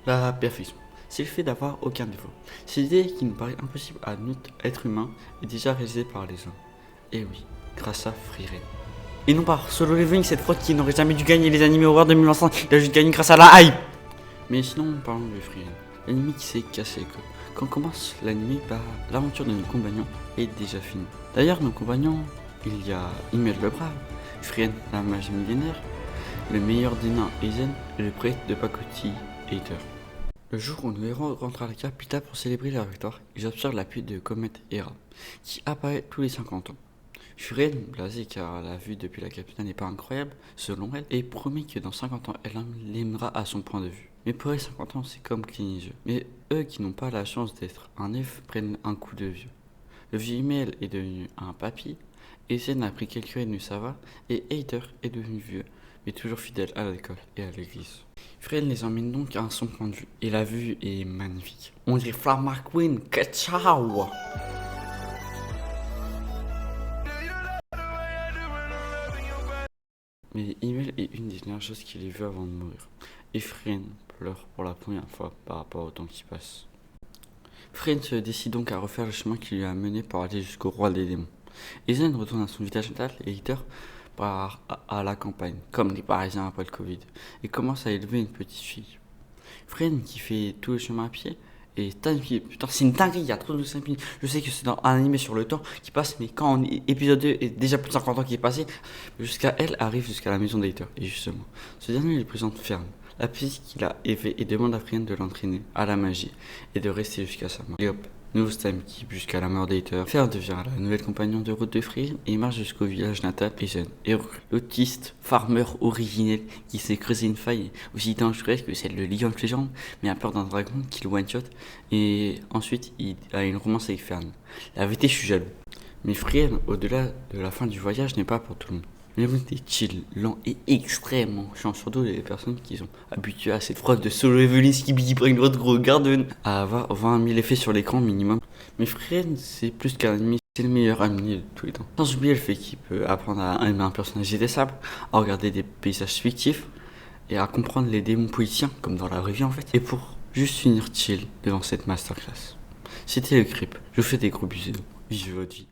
La perfection, c'est le fait d'avoir aucun défaut. C'est l'idée qui nous paraît impossible à notre être humain et déjà réalisée par les hommes. Et oui, grâce à Frieren. Et non par Solo Leveling, cette fraude qui n'aurait jamais dû gagner les animés Awards 2025, il a juste gagné grâce à la hype. Mais sinon, parlons de Frieren, l'anime qui s'est cassé les côtes. Quand commence l'anime, l'aventure de nos compagnons est déjà finie. D'ailleurs, nos compagnons, il y a Himmel le Brave, Frieren la magie millénaire, le meilleur des nains Aizen et le prêtre de pacotille Hater. Le jour où nos héros rentrent à la capitale pour célébrer leur victoire, ils observent la pluie de comète Hera, qui apparaît tous les 50 ans. Frieren, blasée car la vue depuis la capitale n'est pas incroyable, selon elle, et promet que dans 50 ans, elle l'aimera à son point de vue. Mais pour les 50 ans, c'est comme cligner les yeux. Mais eux qui n'ont pas la chance d'être un elfe prennent un coup de vieux. Le vieux Himmel est devenu un papy, Aizen a pris quelques années de savoir, et Hater est devenu vieux, mais toujours fidèle à l'école et à l'église. Frieren les emmène donc à son point de vue, et la vue est magnifique. On dirait Flamme McQueen, que ciao! Mais Himmel est une des dernières choses qu'il ait vues avant de mourir, et Frieren pleure pour la première fois par rapport au temps qui passe. Frieren se décide donc à refaire le chemin qui lui a mené pour aller jusqu'au roi des démons. Aizen retourne à son village natal et Hater part à la campagne, comme les Parisiens après le Covid, et commence à élever une petite fille. Frieren qui fait tout le chemin à pied, et putain c'est une dinguerie, il y a trop de 5 minutes. Je sais que c'est dans un animé sur le temps qui passe, mais quand épisode 2 est déjà plus de 50 ans qui est passé, jusqu'à elle arrive jusqu'à la maison d'Hater. Et justement, ce dernier lui présente Fern, la petite qu'il a élevée, et demande à Frieren de l'entraîner à la magie et de rester jusqu'à sa mort. Et hop, nouveau time keep jusqu'à la mort d'Hater. Fern devient la nouvelle compagnon de route de Frieren et marche jusqu'au village natal Aizen. Et l'autiste farmer originel qui s'est creusé une faille aussi dangereuse que celle de League of Legends, mais a peur d'un dragon qui le one-shot. Et ensuite, il a une romance avec Fern. La vérité, je suis jaloux. Mais Frieren, au-delà de la fin du voyage, n'est pas pour tout le monde. Mais est chill, lent et extrêmement chiant, surtout les personnes qui sont habituées à cette fraude de Solo Leveling qui dit prend une autre gros garde à avoir 20 000 effets sur l'écran minimum. Mais Frieren, c'est plus qu'un ennemi, c'est le meilleur ami de tous les temps. Sans oublier le fait qu'il peut apprendre à aimer un personnage détestable, à regarder des paysages fictifs et à comprendre les démons politiciens, comme dans la vraie vie en fait. Et pour juste finir chill devant cette masterclass. C'était le Creep, je vous fais des gros bisous, vive votre vie.